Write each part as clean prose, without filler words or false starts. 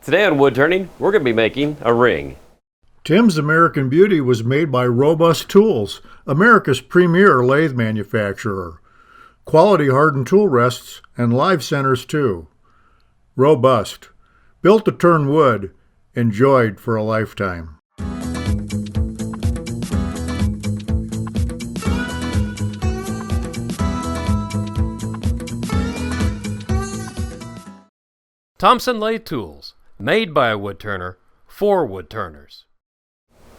Today on Woodturning, we're going to be making a ring. Tim's American Beauty was made by Robust Tools, America's premier lathe manufacturer. Quality hardened tool rests and live centers too. Robust. Built to turn wood. Enjoyed for a lifetime. Thompson lathe tools, made by a woodturner, for woodturners.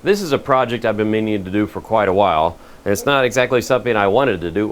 This is a project I've been meaning to do for quite a while. And it's not exactly something I wanted to do,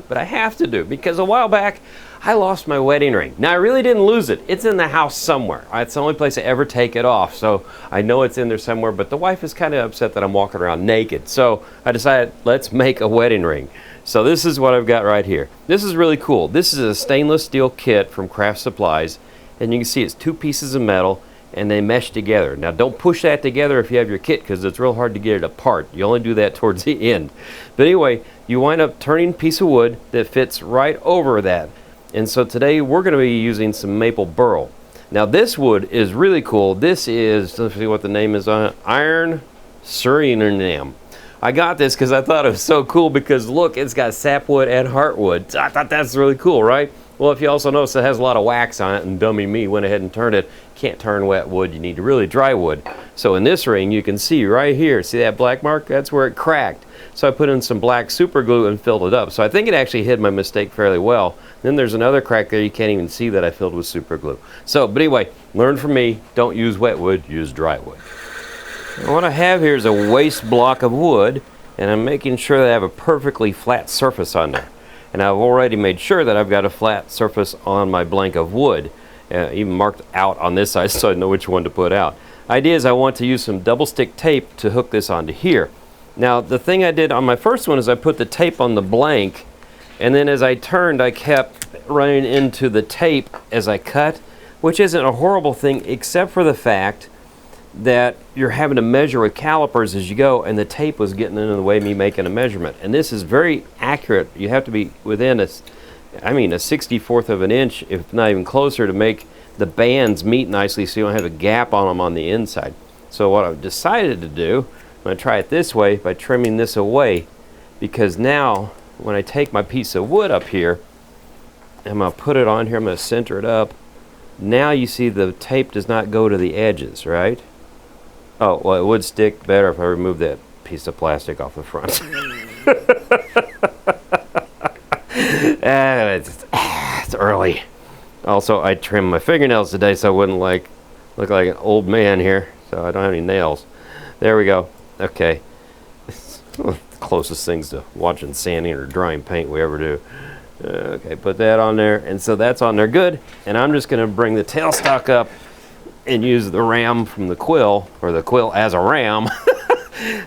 but I have to do because a while back I lost my wedding ring. Now I really didn't lose it. It's in the house somewhere. It's the only place I ever take it off, so I know it's in there somewhere, but the wife is kind of upset that I'm walking around naked. So I decided, let's make a wedding ring. So this is what I've got right here. This is really cool. This is a stainless steel kit from Craft Supplies, and you can see it's 2 pieces of metal and they mesh together. Now don't push that together if you have your kit because it's real hard to get it apart. You only do that towards the end. But anyway, you wind up turning a piece of wood that fits right over that. And so today we're going to be using some maple burl. Now this wood is really cool. This is, let's see what the name is on it, iron Suriname. I got this because I thought it was so cool because look, it's got sapwood and heartwood. I thought that's really cool, right? Well, if you also notice it has a lot of wax on it, and dummy me went ahead and turned it. Can't turn wet wood, you need really dry wood. So in this ring, you can see right here, see that black mark? That's where it cracked. So I put in some black super glue and filled it up. So I think it actually hid my mistake fairly well. Then there's another crack there you can't even see that I filled with super glue. So, but anyway, learn from me, don't use wet wood, use dry wood. And what I have here is a waste block of wood, and I'm making sure that I have a perfectly flat surface on there. And I've already made sure that I've got a flat surface on my blank of wood, even marked out on this side so I know which one to put out. Idea is I want to use some double stick tape to hook this onto here. Now the thing I did on my first one is I put the tape on the blank, and then as I turned I kept running into the tape as I cut, which isn't a horrible thing except for the fact that you're having to measure with calipers as you go, and the tape was getting in the way of me making a measurement. And this is very accurate. You have to be within a 64th of an inch, if not even closer, to make the bands meet nicely so you don't have a gap on them on the inside. So what I've decided to do, I'm going to try it this way by trimming this away, because now when I take my piece of wood up here, I'm going to put it on here, I'm going to center it up. Now you see the tape does not go to the edges, right? Oh, well, it would stick better if I removed that piece of plastic off the front. It's early. Also, I trimmed my fingernails today so I wouldn't look like an old man here. So I don't have any nails. There we go. Okay. It's one of the closest things to watching sanding or drying paint we ever do. Okay, put that on there. And so that's on there good. And I'm just going to bring the tailstock up and use the ram from the quill, or the quill as a ram,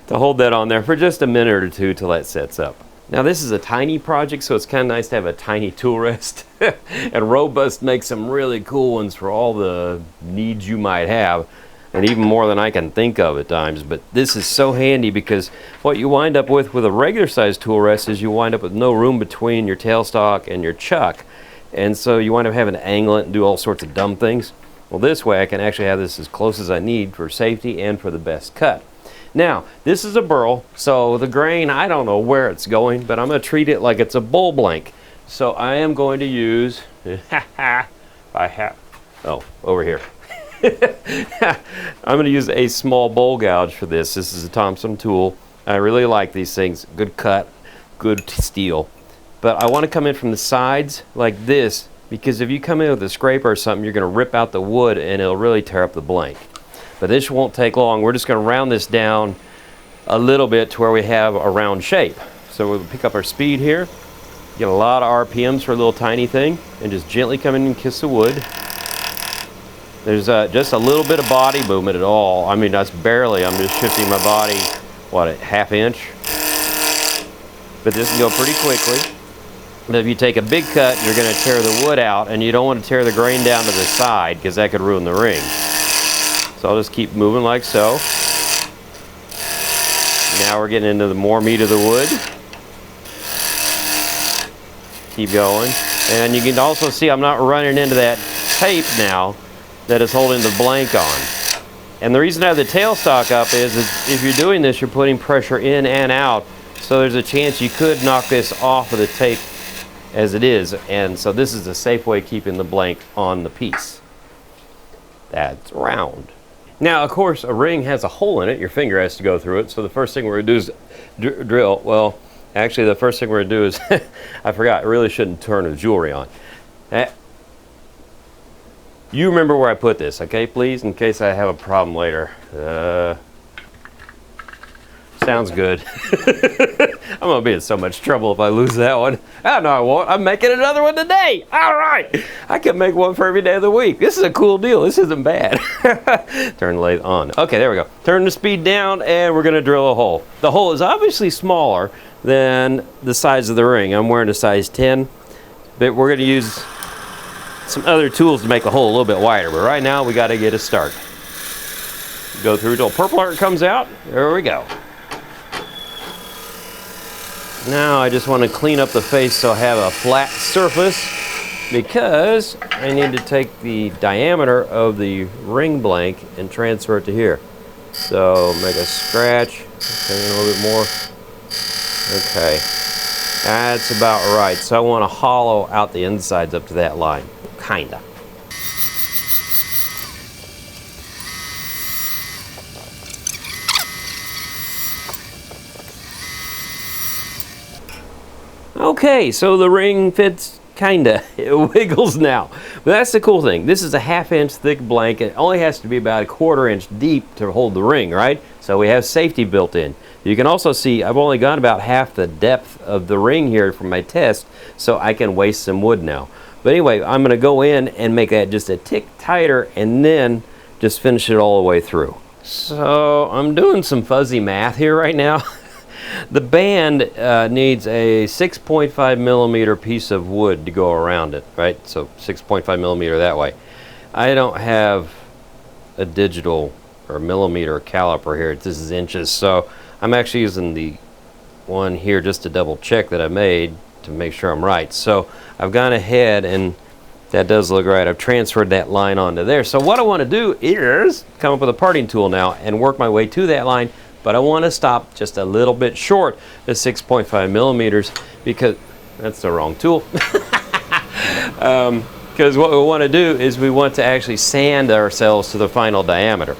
to hold that on there for just a minute or two till that sets up. Now this is a tiny project, so it's kind of nice to have a tiny tool rest. And Robust makes some really cool ones for all the needs you might have, and even more than I can think of at times. But this is so handy because what you wind up with a regular size tool rest is you wind up with no room between your tailstock and your chuck. And so you wind up having to angle it and do all sorts of dumb things. Well, this way I can actually have this as close as I need for safety and for the best cut. Now, this is a burl, so the grain, I don't know where it's going, but I'm going to treat it like it's a bowl blank. So I am going to use, over here. I'm going to use a small bowl gouge for this. This is a Thompson tool. I really like these things. Good cut, good steel. But I want to come in from the sides like this, because if you come in with a scraper or something, you're going to rip out the wood and it'll really tear up the blank. But this won't take long. We're just going to round this down a little bit to where we have a round shape. So we'll pick up our speed here, get a lot of RPMs for a little tiny thing, and just gently come in and kiss the wood. There's just a little bit of body movement at all. I mean, that's barely. I'm just shifting my body, what, a ½ inch? But this can go pretty quickly. But if you take a big cut, you're going to tear the wood out, and you don't want to tear the grain down to the side because that could ruin the ring. So I'll just keep moving like so. Now we're getting into the more meat of the wood. Keep going. And you can also see I'm not running into that tape now. that is holding the blank on. And the reason I have the tailstock up is if you're doing this, you're putting pressure in and out. So there's a chance you could knock this off of the tape as it is. And so this is a safe way of keeping the blank on the piece. That's round. Now, of course, a ring has a hole in it. Your finger has to go through it. So the first thing we're going to do is drill. Well, actually, the first thing we're going to do is, I forgot, I really shouldn't turn the jewelry on. You remember where I put this, okay, please, in case I have a problem later. Sounds good. I'm going to be in so much trouble if I lose that one. Oh, no, I won't. I'm making another one today. All right. I can make one for every day of the week. This is a cool deal. This isn't bad. Turn the lathe on. Okay, there we go. Turn the speed down, and we're going to drill a hole. The hole is obviously smaller than the size of the ring. I'm wearing a size 10, but we're going to use some other tools to make the hole a little bit wider. But right now, we got to get a start. Go through until purple heart comes out. There we go. Now I just want to clean up the face so I have a flat surface, because I need to take the diameter of the ring blank and transfer it to here. So make a scratch, okay, a little bit more. Okay, that's about right. So I want to hollow out the insides up to that line, kinda. Okay, so the ring fits kinda. It wiggles now. But that's the cool thing. This is a 1/2 inch thick blanket. It only has to be about 1/4 inch deep to hold the ring, right? So we have safety built in. You can also see I've only gone about half the depth of the ring here from my test, so I can waste some wood now. But anyway, I'm going to go in and make that just a tick tighter and then just finish it all the way through. So I'm doing some fuzzy math here right now. The band needs a 6.5 millimeter piece of wood to go around it, right? So 6.5 millimeter that way. I don't have a digital or millimeter caliper here. This is inches, so I'm actually using the one here just to double check that I made to make sure I'm right. So I've gone ahead, and that does look right. I've transferred that line onto there. So what I want to do is come up with a parting tool now and work my way to that line. But I want to stop just a little bit short of 6.5 millimeters, because that's the wrong tool. Because what we want to do is we want to actually sand ourselves to the final diameter.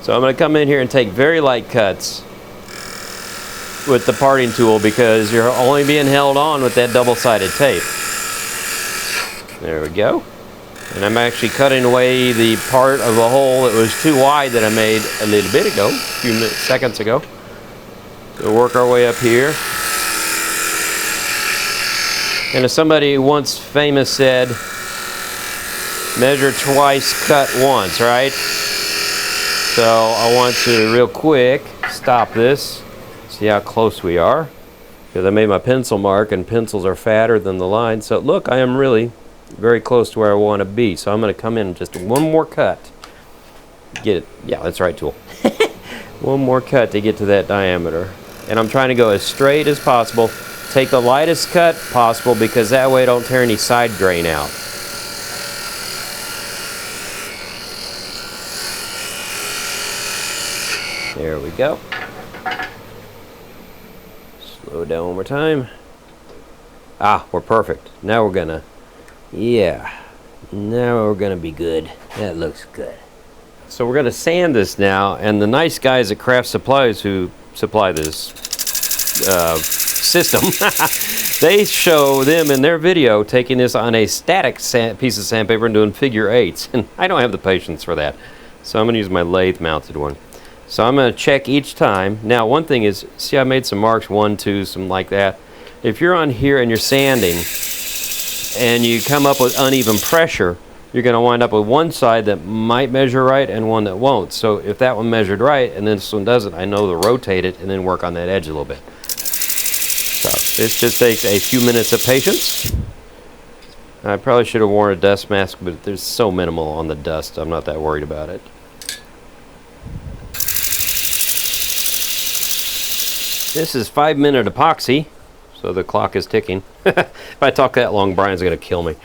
So I'm going to come in here and take very light cuts with the parting tool, because you're only being held on with that double-sided tape. There we go. And I'm actually cutting away the part of the hole that was too wide that I made a little bit ago, a few seconds ago. So we'll work our way up here. And as somebody once famous said, measure twice, cut once, right? So I want to real quick stop this, see how close we are. Because I made my pencil mark, and pencils are fatter than the line. So look, I am really very close to where I want to be. So I'm going to come in just one more cut. Get it. Yeah, that's right, tool. One more cut to get to that diameter. And I'm trying to go as straight as possible. Take the lightest cut possible, because that way I don't tear any side grain out. There we go. Slow down one more time. Ah, we're perfect. Now we're gonna, yeah, now we're gonna be good. That looks good. So we're gonna sand this now, and the nice guys at Craft Supplies who supply this system, they show them in their video taking this on a static piece of sandpaper and doing figure eights, and I don't have the patience for that. So I'm gonna use my lathe mounted one. So I'm going to check each time. Now, one thing is, see I made some marks, 1, 2, some like that. If you're on here and you're sanding and you come up with uneven pressure, you're going to wind up with one side that might measure right and one that won't. So if that one measured right and this one doesn't, I know to rotate it and then work on that edge a little bit. So this just takes a few minutes of patience. I probably should have worn a dust mask, but there's so minimal on the dust, I'm not that worried about it. This is 5-minute epoxy, so the clock is ticking. If I talk that long, Brian's going to kill me.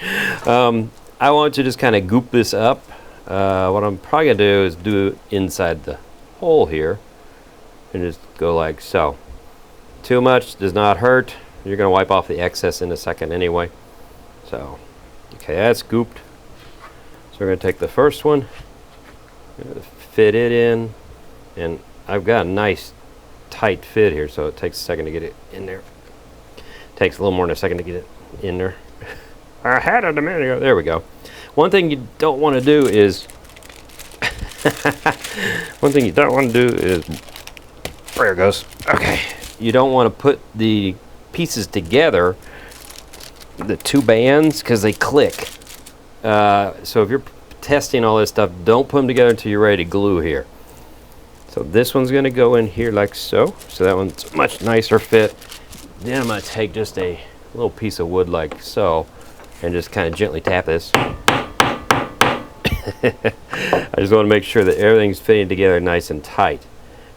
I want to just kind of goop this up What I'm probably gonna do is do inside the hole here and just go like so. Too much does not hurt. You're gonna wipe off the excess in a second anyway. So, okay, that's scooped. So we're gonna take the first one, fit it in, and I've got a nice tight fit here, so it takes a second to get it in there. Takes a little more than a second to get it in there. I had it a minute ago. There we go. One thing you don't want to do is there it goes. Okay. You don't want to put the pieces together, the two bands, because they click. So if you're testing all this stuff, don't put them together until you're ready to glue here. So this one's going to go in here like so. So that one's a much nicer fit. Then I'm going to take just a little piece of wood like so and just kind of gently tap this. I just want to make sure that everything's fitting together nice and tight.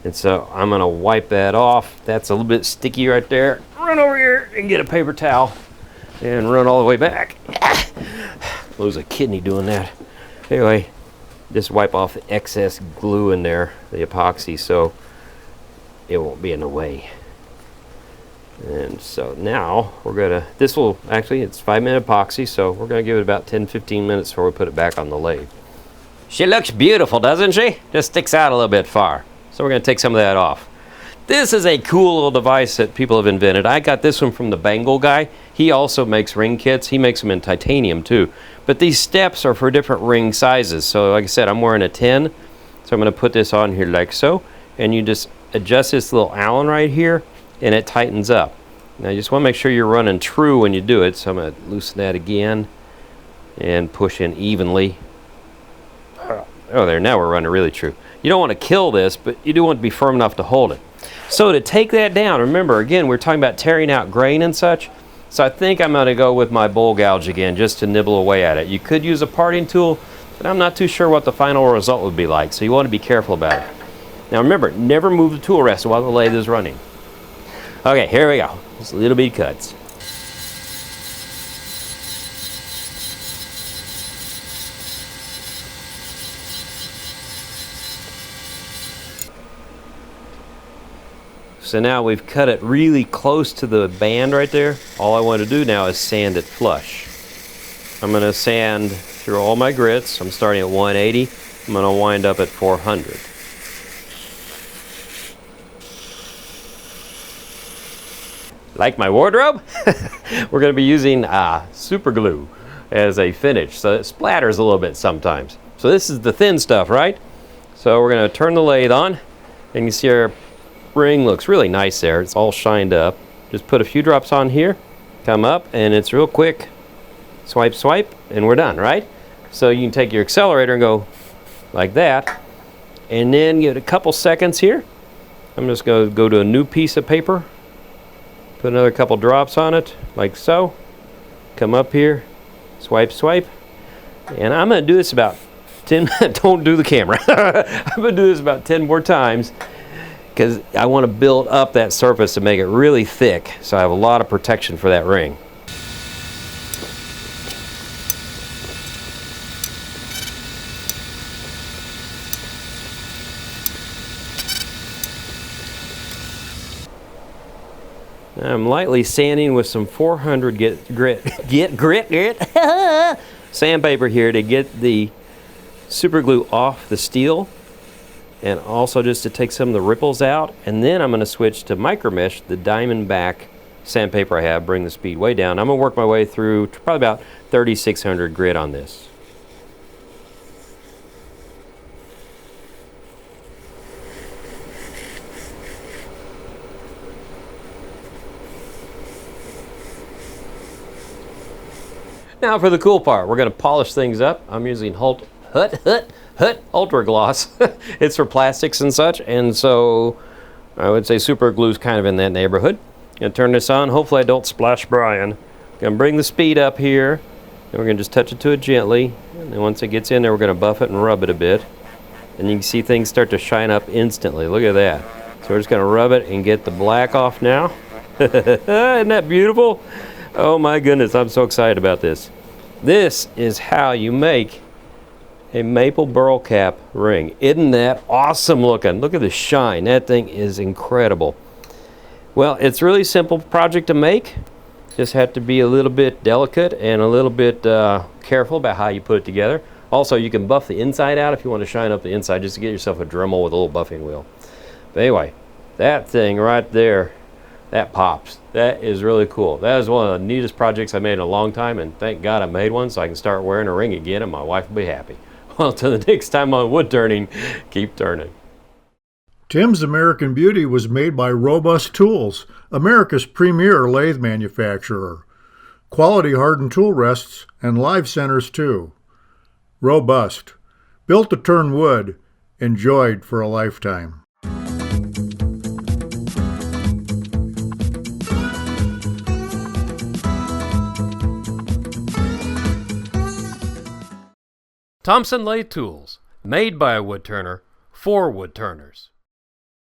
And so I'm going to wipe that off. That's a little bit sticky right there. Run over here and get a paper towel and run all the way back. Lose a kidney doing that. Anyway, just wipe off the excess glue in there, the epoxy, so it won't be in the way. And so now we're gonna, it's 5-minute epoxy, so we're gonna give it about 10-15 minutes before we put it back on the lathe. She looks beautiful, doesn't she? Just sticks out a little bit far. So we're gonna take some of that off. This is a cool little device that people have invented. I got this one from the Bengal guy. He also makes ring kits. He makes them in titanium too. But these steps are for different ring sizes. So like I said, I'm wearing a 10. So I'm gonna put this on here like so. And you just adjust this little Allen right here and it tightens up. Now you just wanna make sure you're running true when you do it. So I'm gonna loosen that again and push in evenly. Oh, there, now we're running really true. You don't want to kill this, but you do want to be firm enough to hold it. So to take that down, remember, again, we're talking about tearing out grain and such. So I think I'm going to go with my bowl gouge again, just to nibble away at it. You could use a parting tool, but I'm not too sure what the final result would be like. So you want to be careful about it. Now remember, never move the tool rest while the lathe is running. Okay, here we go. Just little bitty cuts. So now we've cut it really close to the band right there. All I want to do now is sand it flush. I'm going to sand through all my grits. I'm starting at 180. I'm going to wind up at 400. Like my wardrobe? We're going to be using super glue as a finish, so it splatters a little bit sometimes. So this is the thin stuff, right? So we're going to turn the lathe on, and you see our ring looks really nice there. It's all shined up. Just put a few drops on here, come up, and it's real quick. Swipe, swipe, and we're done, right? So you can take your accelerator and go like that, and then give it a couple seconds here. I'm just going to go to a new piece of paper, put another couple drops on it, like so. Come up here, swipe, swipe, and I'm going to do this about 10, don't do the camera. I'm going to do this about 10 more times, because I want to build up that surface to make it really thick, so I have a lot of protection for that ring. I'm lightly sanding with some 400 grit sandpaper here to get the super glue off the steel, and also just to take some of the ripples out. And then I'm going to switch to micro mesh, the diamond back sandpaper I have, bring the speed way down. I'm going to work my way through to probably about 3600 grit on this. Now for the cool part, we're going to polish things up. I'm using Hut Ultra Gloss. It's for plastics and such, and so I would say super glue's kind of in that neighborhood. Gonna turn this on. Hopefully I don't splash Brian. Gonna bring the speed up here, and we're gonna just touch it to it gently. And then once it gets in there, we're gonna buff it and rub it a bit. And you can see things start to shine up instantly. Look at that. So we're just gonna rub it and get the black off now. Isn't that beautiful? Oh my goodness, I'm so excited about this. This is how you make a maple burl cap ring. Isn't that awesome looking? Look at the shine. That thing is incredible. Well, it's a really simple project to make. Just have to be a little bit delicate and a little bit careful about how you put it together. Also, you can buff the inside out if you want to shine up the inside, just to get yourself a Dremel with a little buffing wheel. But anyway, that thing right there, that pops. That is really cool. That is one of the neatest projects I made in a long time, and thank God I made one so I can start wearing a ring again and my wife will be happy. Well, till the next time on wood turning, keep turning. Tim's American Beauty was made by Robust Tools, America's premier lathe manufacturer. Quality hardened tool rests and live centers too. Robust. Built to turn wood. Enjoyed for a lifetime. Thompson Lathe Tools, made by a woodturner, for woodturners.